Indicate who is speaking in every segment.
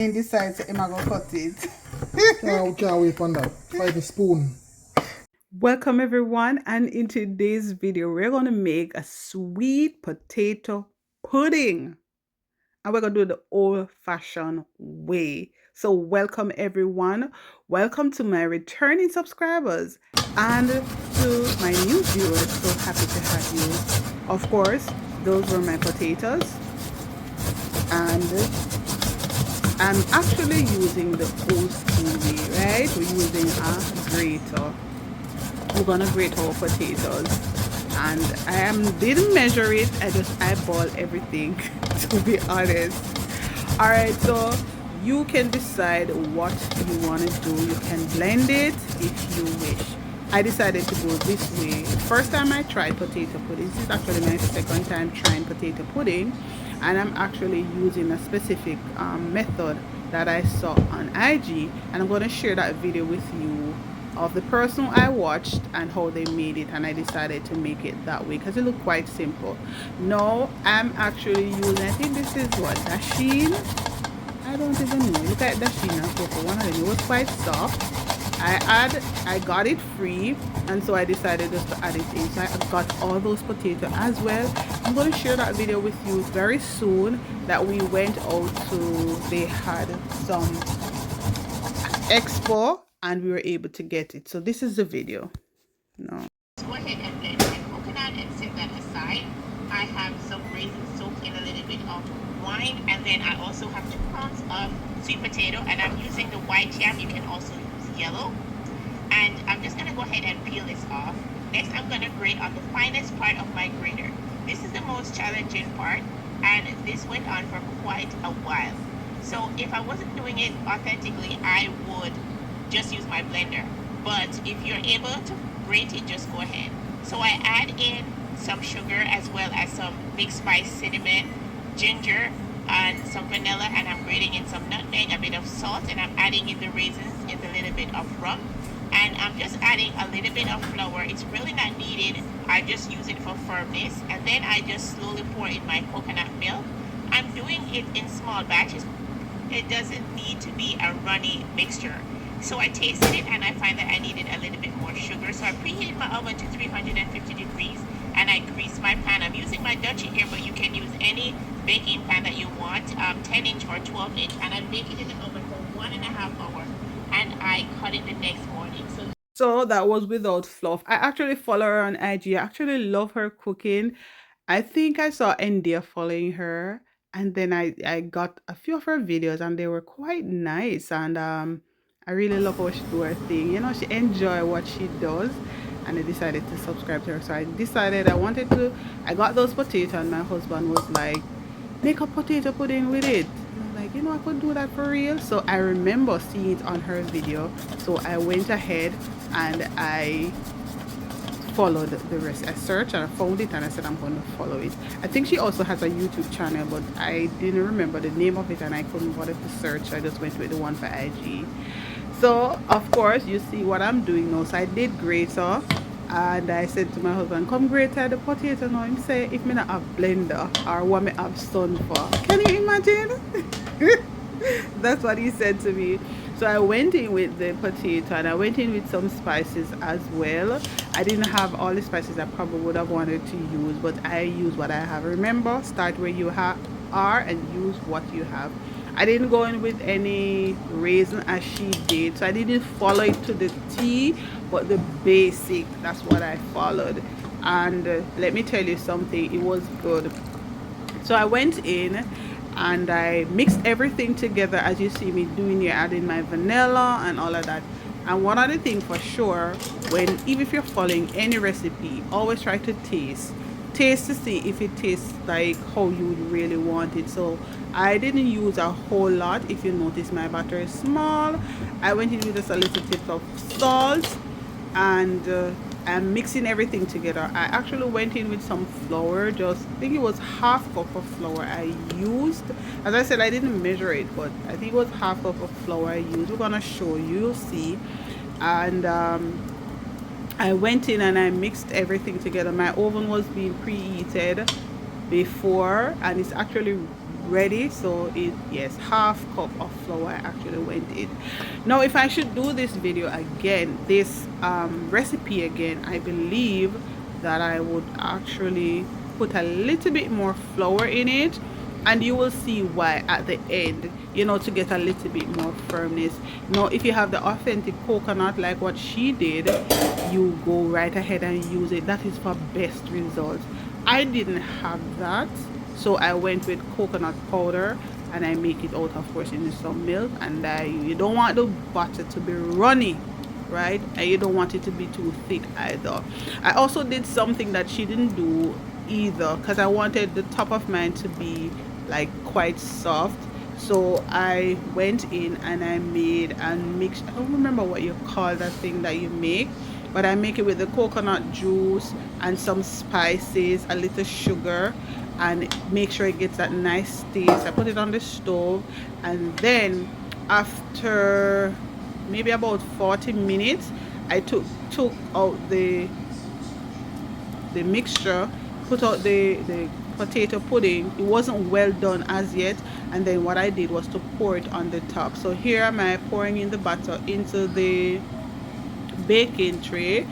Speaker 1: And decides I'm gonna cut it.
Speaker 2: We can't wait on that. Find a spoon.
Speaker 1: Welcome everyone, and in today's video we're gonna make a sweet potato pudding, and we're gonna do it the old-fashioned way. So welcome everyone, welcome to my returning subscribers and to my new viewers. So happy to have you. Of course, those were my potatoes, and I'm actually using the old school way, right? We're using a grater. We're gonna grate our potatoes, and didn't measure it. I just eyeball everything to be honest. All right, so you can decide what you want to do. You can blend it if you wish. I decided to go this way. First time I tried potato pudding. This is actually my second time trying potato pudding, and I'm actually using a specific method that I saw on IG, and I'm going to share that video with you of the person I watched and how they made it, and I decided to make it that way because it looked quite simple. No, I'm actually using, I think this is what, Dashin? I don't even know. Look at Dashin and Cocoa. One of them, it was quite soft. I got it free, and so I decided just to add it in. So I got all those potatoes as well. I'm going to share that video with you very soon. That we went out to, they had some expo and we were able to get it. So this is the video. No.
Speaker 3: Go ahead and blend my coconut and set that aside. I have some raisins soaked in a little bit of wine, and then I also have 2 pounds of sweet potato, and I'm using the white yam. You can also use yellow. And I'm just gonna go ahead and peel this off. Next, I'm gonna grate on the finest part of my grater. This is the most challenging part, and this went on for quite a while. So if I wasn't doing it authentically, I would just use my blender. But if you're able to grate it, just go ahead. So I add in some sugar as well as some mixed spice, cinnamon, ginger, and some vanilla, and I'm grating in some nutmeg, a bit of salt, and I'm adding in the raisins with a little bit of rum. And I'm just adding a little bit of flour. It's really not needed. I just use it for firmness. And then I just slowly pour in my coconut milk. I'm doing it in small batches. It doesn't need to be a runny mixture. So I tasted it and I find that I needed a little bit more sugar. So I preheated my oven to 350 degrees and I greased my pan. I'm using my Dutchie here, but you can use any baking pan that you want, 10 inch or 12 inch. And I baked it in the oven for 1.5 hours. And I cut it the next morning.
Speaker 1: So that was without fluff. I actually follow her on IG. I actually love her cooking. I think I saw India following her, and then I got a few of her videos and they were quite nice, and I really love how she do her thing. You know, she enjoy what she does, and I decided to subscribe to her. So I decided I got those potatoes, and my husband was like, make a potato pudding with it. And I'm like, you know, I could do that for real. So I remember seeing it on her video. So I went ahead and I followed the rest. I searched and I found it and I said I'm going to follow it. I think she also has a YouTube channel, but I didn't remember the name of it and I couldn't bother to search. I just went with the one for IG. So of course you see what I'm doing now. So I did grate off, and I said to my husband, come grate the potato now. Him say, if me not have blender or what me have sun for. Can you imagine? That's what he said to me. So I went in with the potato and I went in with some spices as well. I didn't have all the spices I probably would have wanted to use, but I use what I have. Remember, start where you are and use what you have. I didn't go in with any raisin as she did, so I didn't follow it to the T, but the basic, that's what I followed. And let me tell you something, it was good. So I went in and I mixed everything together as you see me doing here, adding my vanilla and all of that. And one other thing for sure, even if you're following any recipe, always try to taste to see if it tastes like how you would really want it. So I didn't use a whole lot. If you notice, my batter is small. I went in with just a little bit of salt, and I'm mixing everything together. I actually went in with some flour, just I think it was half cup of flour I used. As I said, I didn't measure it, but I think it was half cup of flour I used. We're gonna show you, you'll see. And I went in and I mixed everything together. My oven was being preheated before, and it's actually ready. So it, yes, half cup of flour actually went in. Now if I should do this video again, this recipe again, I believe that I would actually put a little bit more flour in it, and you will see why at the end, you know, to get a little bit more firmness. Now if you have the authentic coconut like what she did, you go right ahead and use it. That is for best results. I didn't have that, so I went with coconut powder, and I make it out, of course, in some milk. And you don't want the butter to be runny, right? And you don't want it to be too thick either. I also did something that she didn't do either, because I wanted the top of mine to be like quite soft. So I went in and I made and mixed, I don't remember what you call that thing that you make, but I make it with the coconut juice and some spices, a little sugar, and make sure it gets that nice taste. I put it on the stove, and then after maybe about 40 minutes, I took out the mixture, put out the potato pudding. It wasn't well done as yet, and then what I did was to pour it on the top. So here am I pouring in the butter into the baking tray,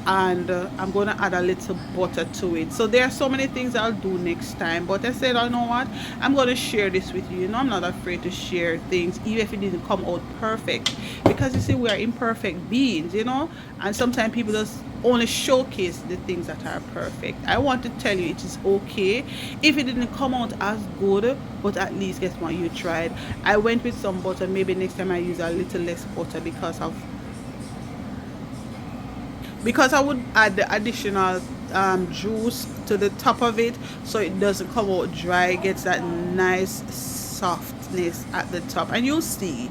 Speaker 1: and I'm gonna add a little butter to it. So there are so many things I'll do next time, but I said, I know what, I'm gonna share this with you. You know, I'm not afraid to share things even if it didn't come out perfect, because you see, we are imperfect beings, you know, and sometimes people just only showcase the things that are perfect. I want to tell you, it is okay if it didn't come out as good, but at least guess what, you tried. I went with some butter. Maybe next time I use a little less butter, because I would add the additional juice to the top of it, so it doesn't come out dry. It gets that nice softness at the top, and you'll see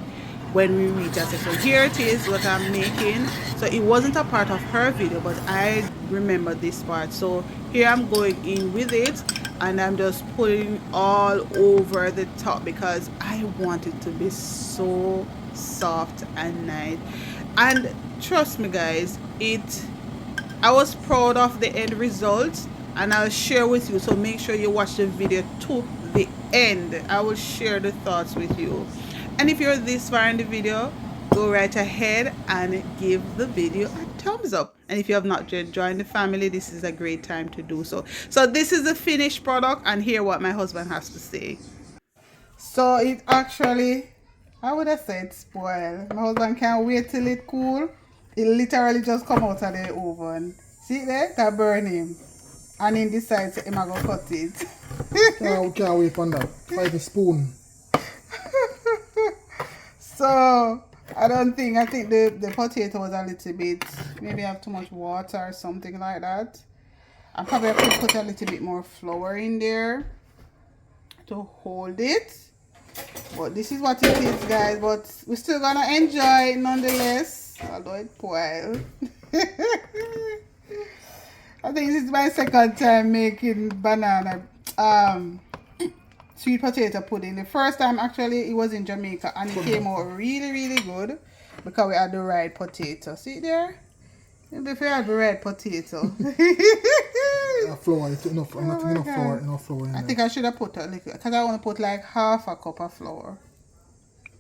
Speaker 1: when we reach it. So here it is, what I'm making. So it wasn't a part of her video, but I remember this part. So here I'm going in with it, and I'm just putting all over the top because I want it to be so soft and nice. And trust me guys, I was proud of the end result, and I'll share with you. So make sure you watch the video to the end. I will share the thoughts with you. And if you're this far in the video, go right ahead and give the video a thumbs up. And if you have not yet joined the family, this is a great time to do so. So this is the finished product, and hear what my husband has to say. So it actually, I would have said spoil. My husband can't wait till it cool. It literally just come out of the oven. See there? That burn him. And he decides him gonna cut it.
Speaker 2: Can't wait on that. Find a spoon.
Speaker 1: So I think the potato was a little bit, maybe I have too much water or something like that. I probably have to put a little bit more flour in there to hold it. But this is what it is, guys. But we're still gonna enjoy it nonetheless, although it spoiled. I think this is my second time making banana sweet potato pudding. The first time actually it was in Jamaica, and it came out really good because we had the right potato. See there? If you have the right potato.
Speaker 2: Flour, it's enough. I'm not enough flour, in
Speaker 1: I think I should have put a little, because I want to put like half a cup of flour.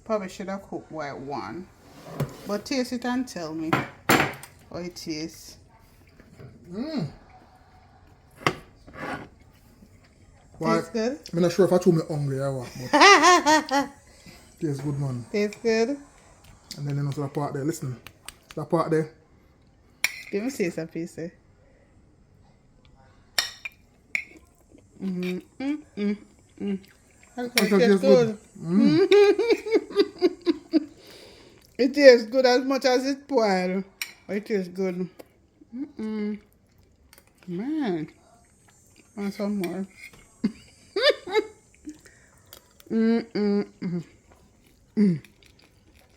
Speaker 1: Probably should have cooked white one. But taste it and tell me how it tastes.
Speaker 2: Well,
Speaker 1: Tastes good?
Speaker 2: I'm not sure if I told me hungry or what, but tastes good, man.
Speaker 1: Tastes good?
Speaker 2: And then you know, so that part there, listen. That part there.
Speaker 1: Give me taste a piece. It tastes good. It tastes good as much as it boiled. It tastes good. Man. Want some more?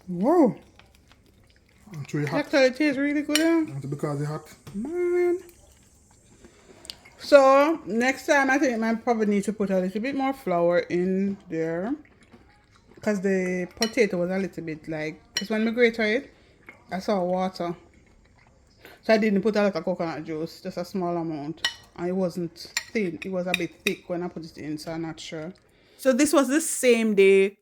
Speaker 1: Whoa.
Speaker 2: It's really hot.
Speaker 1: Actually, it tastes really good.
Speaker 2: It's because it's hot.
Speaker 1: Man. So, next time I think I probably need to put a little bit more flour in there. Because the potato was a little bit like, because when I grated it, I saw water. So I didn't put a lot of coconut juice, just a small amount. And it wasn't thin, it was a bit thick when I put it in, so I'm not sure. So this was the same day,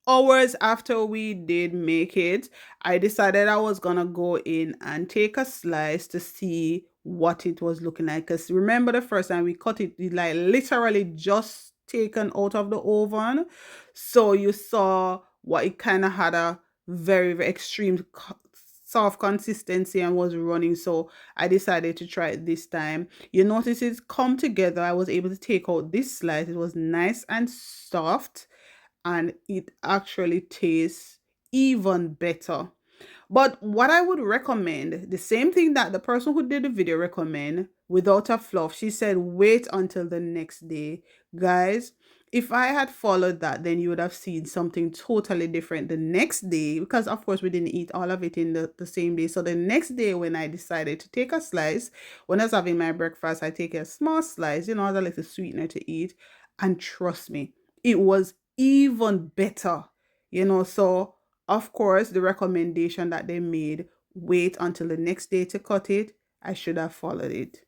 Speaker 1: hours after we did make it. I decided I was gonna go in and take a slice to see what it was looking like. Because remember the first time we cut it, it like literally just taken out of the oven. So you saw what it kind of had a very, very extreme soft consistency and was running. So I decided to try it this time. You notice it's come together. I was able to take out this slice. It was nice and soft, and it actually tastes even better. But what I would recommend, the same thing that the person who did the video recommend without a fluff, she said wait until the next day. Guys, if I had followed that, then you would have seen something totally different the next day, because of course we didn't eat all of it in the same day. So the next day when I decided to take a slice, when I was having my breakfast, I take a small slice, as a little sweetener to eat. And trust me, it was even better. So of course, the recommendation that they made, wait until the next day to cut it, I should have followed it.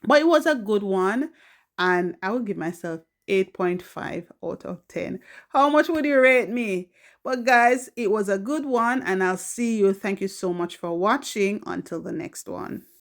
Speaker 1: But it was a good one, and I would give myself 8.5 out of 10. How much would you rate me? But guys, it was a good one, and I'll see you. Thank you so much for watching. Until the next one.